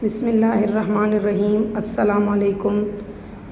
بسم اللہ الرحمن الرحیم۔ السلام علیکم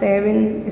7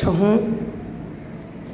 6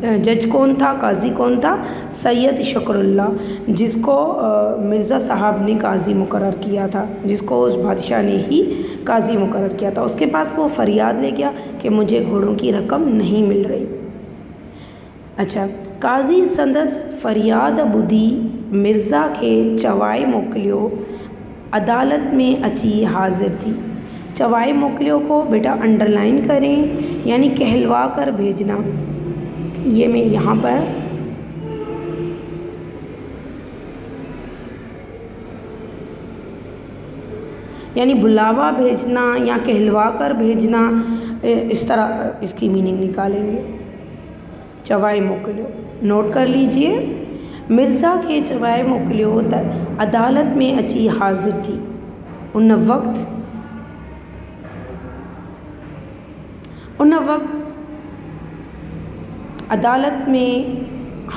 جج کون تھا، قاضی کون تھا؟ سید شکر اللہ، جس کو مرزا صاحب نے قاضی مقرر کیا تھا، جس کو اس بادشاہ نے ہی قاضی مقرر کیا تھا۔ اس کے پاس وہ فریاد لے گیا کہ مجھے گھوڑوں کی رقم نہیں مل رہی۔ اچھا، قاضی سندس فریاد بدھی مرزا کے چوائے موکلیو عدالت میں اچی حاضر تھی۔ چوائے موکلیو کو بیٹا انڈر لائن کریں، یعنی کہلوا کر بھیجنا۔ یہ میں یہاں پر یعنی بلاوا بھیجنا یا کہلوا کر بھیجنا، اس طرح اس کی میننگ نکالیں گے۔ چوائے موکلیو نوٹ کر لیجئے، مرزا کے چوائے موکلیو عدالت میں اچی حاضر تھی۔ ان وقت عدالت میں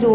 جو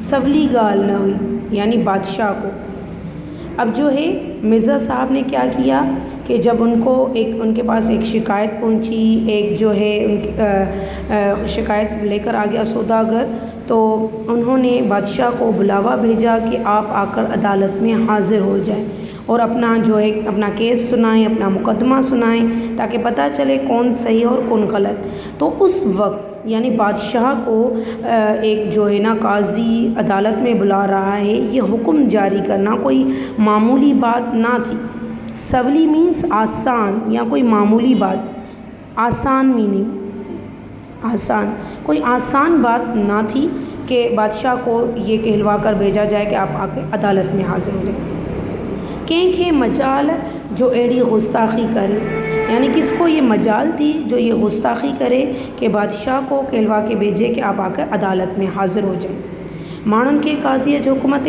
سولی گال نہ ہوئی، یعنی بادشاہ کو۔ اب جو ہے مرزا صاحب نے کیا کیا کہ جب ان کے پاس ایک شکایت پہنچی، ایک جو ہے شکایت لے کر آ گیا سوداگر، تو انہوں نے بادشاہ کو بلاوا بھیجا کہ آپ آ کر عدالت میں حاضر ہو جائیں اور اپنا کیس سنائیں، اپنا مقدمہ سنائیں، تاکہ پتہ چلے کون صحیح اور کون غلط۔ تو اس وقت یعنی بادشاہ کو ایک جو ہے نا قاضی عدالت میں بلا رہا ہے، یہ حکم جاری کرنا کوئی معمولی بات نہ تھی۔ سولی مینس آسان یا کوئی معمولی بات، آسان میننگ آسان، کوئی آسان بات نہ تھی کہ بادشاہ کو یہ کہلوا کر بھیجا جائے کہ آپ آ کے عدالت میں حاضر ہو جائیں۔ کینکھے مجال جو ایڑی گستاخی کرے، یعنی کس کو یہ مجال تھی جو یہ گستاخی کرے کہ بادشاہ کو کہلوا کے بھیجے کہ آپ آ کر عدالت میں حاضر ہو جائیں۔ ماڻھن کے قاضی جو حکومت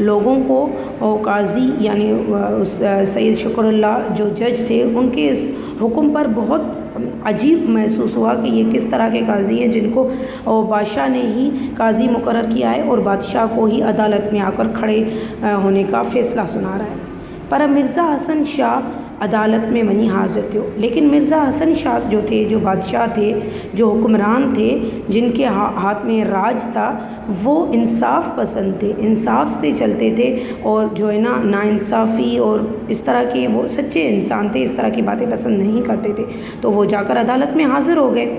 لوگوں کو قاضی یعنی سید شکر اللہ جو جج تھے، ان کے اس حکم پر بہت عجیب محسوس ہوا کہ یہ کس طرح کے قاضی ہیں جن کو بادشاہ نے ہی قاضی مقرر کیا ہے اور بادشاہ کو ہی عدالت میں آ کر کھڑے ہونے کا فیصلہ سنا رہا ہے۔ پر مرزا حسن شاہ عدالت میں ونی حاضر تھے، لیکن مرزا حسن شاہ جو تھے، جو بادشاہ تھے، جو حکمران تھے، جن کے ہاتھ میں راج تھا، وہ انصاف پسند تھے، انصاف سے چلتے تھے، اور جو ہے نا ناانصافی اور اس طرح کے، وہ سچے انسان تھے، اس طرح کی باتیں پسند نہیں کرتے تھے۔ تو وہ جا کر عدالت میں حاضر ہو گئے۔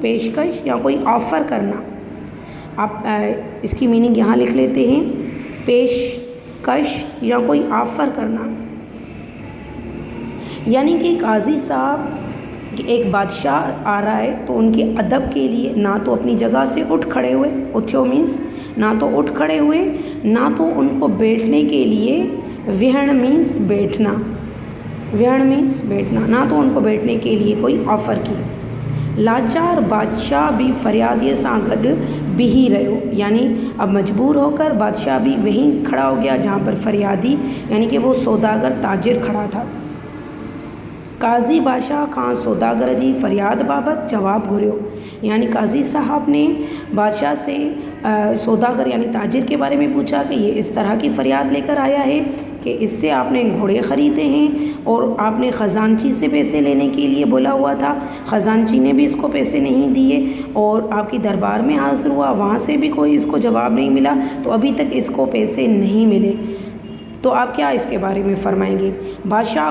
پیشکش یا کوئی آفر کرنا۔ آپ اس کی میننگ یہاں لکھ لیتے ہیں، پیشکش یا کوئی آفر کرنا، یعنی کہ قاضی صاحب ایک بادشاہ آ رہا ہے تو ان کے ادب کے لیے نہ تو اپنی جگہ سے اٹھ کھڑے ہوئے، اٹھیو مینس نہ تو اٹھ کھڑے ہوئے، نہ تو ان کو بیٹھنے کے لیے، وہن مینس بیٹھنا، وہن مینس بیٹھنا، نہ تو ان کو بیٹھنے کے لیے کوئی آفر کی۔ لاچار بادشاہ بھی فریادی ساں گڈ بیہی رہو، یعنی اب مجبور ہو کر بادشاہ بھی وہیں کھڑا ہو گیا جہاں پر فریادی یعنی کہ وہ سوداگر تاجر کھڑا تھا۔ قاضی بادشاہ خان سوداگر جی فریاد بابت جواب گھریو، یعنی قاضی صاحب نے بادشاہ سے سوداگر یعنی تاجر کے بارے میں پوچھا کہ یہ اس طرح کی فریاد لے کر آیا ہے کہ اس سے آپ نے گھوڑے خریدے ہیں اور آپ نے خزانچی سے پیسے لینے کے لیے بولا ہوا تھا، خزانچی نے بھی اس کو پیسے نہیں دیے، اور آپ کی دربار میں حاضر ہوا، وہاں سے بھی کوئی اس کو جواب نہیں ملا، تو ابھی تک اس کو پیسے نہیں ملے، تو آپ کیا اس کے بارے میں فرمائیں گے؟ بادشاہ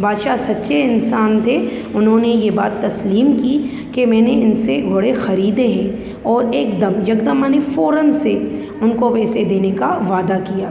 بادشاہ سچے انسان تھے، انہوں نے یہ بات تسلیم کی کہ میں نے ان سے گھوڑے خریدے ہیں، اور ایک دم یکدم معنی فوراً سے ان کو پیسے دینے کا وعدہ کیا۔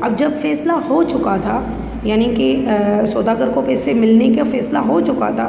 اب جب فیصلہ ہو چکا تھا، یعنی کہ سوداگر کو پیسے ملنے کا فیصلہ ہو چکا تھا،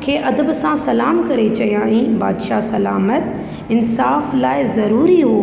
کے ادب سان سلام کرے چیائیں، بادشاہ سلامت، انصاف لائے ضروری ہو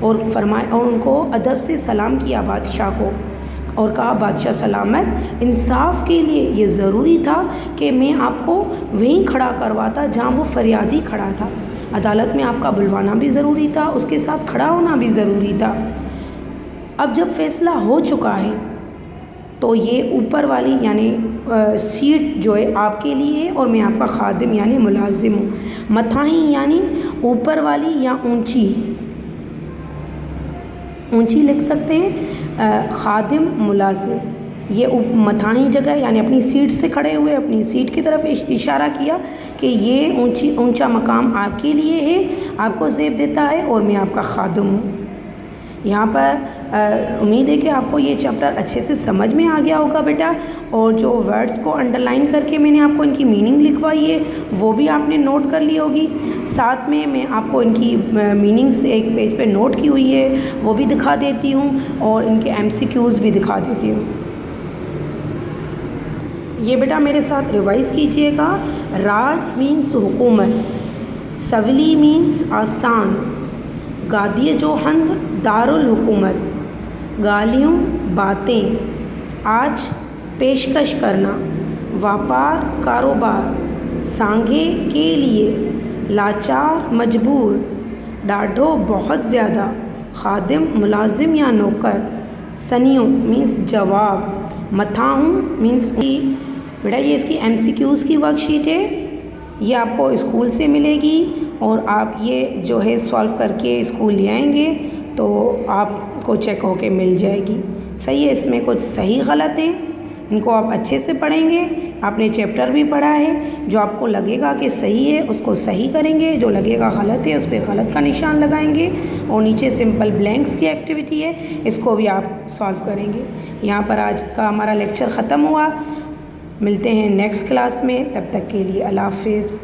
اور فرمایا اور ان کو ادب سے سلام کیا بادشاہ کو، اور کہا بادشاہ سلامت، انصاف کے لیے یہ ضروری تھا کہ میں آپ کو وہیں کھڑا کرواتا جہاں وہ فریادی کھڑا تھا، عدالت میں آپ کا بلوانا بھی ضروری تھا، اس کے ساتھ کھڑا ہونا بھی ضروری تھا۔ اب جب فیصلہ ہو چکا ہے تو یہ اوپر والی یعنی سیٹ جو ہے آپ کے لیے ہے، اور میں آپ کا خادم یعنی ملازم ہوں۔ متھاہیں یعنی اوپر والی یا اونچی لکھ سکتے ہیں، خادم ملازم، یہ متھاہیں جگہ یعنی اپنی سیٹ سے کھڑے ہوئے اپنی سیٹ کی طرف اشارہ کیا کہ یہ اونچا مقام آپ کے لیے ہے، آپ کو زیب دیتا ہے، اور میں آپ کا خادم ہوں۔ یہاں پر امید ہے کہ آپ کو یہ چیپٹر اچھے سے سمجھ میں آ گیا ہوگا بیٹا، اور جو ورڈز کو انڈر لائن کر کے میں نے آپ کو ان کی میننگ لکھوائی ہے وہ بھی آپ نے نوٹ کر لی ہوگی، ساتھ میں آپ کو ان کی میننگز ایک پیج پہ نوٹ کی ہوئی ہے وہ بھی دکھا دیتی ہوں، اور ان کے MCQs بھی دکھا دیتی ہوں۔ یہ بیٹا میرے ساتھ ریوائز کیجئے گا۔ راج مینس حکومت، سولی مینس آسان، گادی جو ہند دارالحکومت، گالیوں باتیں، آج پیشکش کرنا، واپار کاروبار، سانگھے کے لیے، لاچار مجبور، ڈاڈھو بہت زیادہ، خادم ملازم یا نوکر، سنیوں مینس جواب، متھاہوں مینس بیٹا یہ اس کی MCQs کی ورک شیٹ ہے، یہ آپ کو اسکول سے ملے گی، اور آپ یہ جو ہے سالو کر کے اسکول لے آئیں گے تو آپ کو چیک ہو کے مل جائے گی۔ صحیح ہے، اس میں کچھ صحیح غلط ہیں، ان کو آپ اچھے سے پڑھیں گے، آپ نے چیپٹر بھی پڑھا ہے، جو آپ کو لگے گا کہ صحیح ہے اس کو صحیح کریں گے، جو لگے گا غلط ہے اس پہ غلط کا نشان لگائیں گے، اور نیچے سمپل بلینکس کی ایکٹیویٹی ہے اس کو بھی آپ سالو کریں گے۔ یہاں پر آج کا ہمارا لیکچر ختم ہوا، ملتے ہیں نیکسٹ کلاس میں، تب تک کے لیے اللہ حافظ۔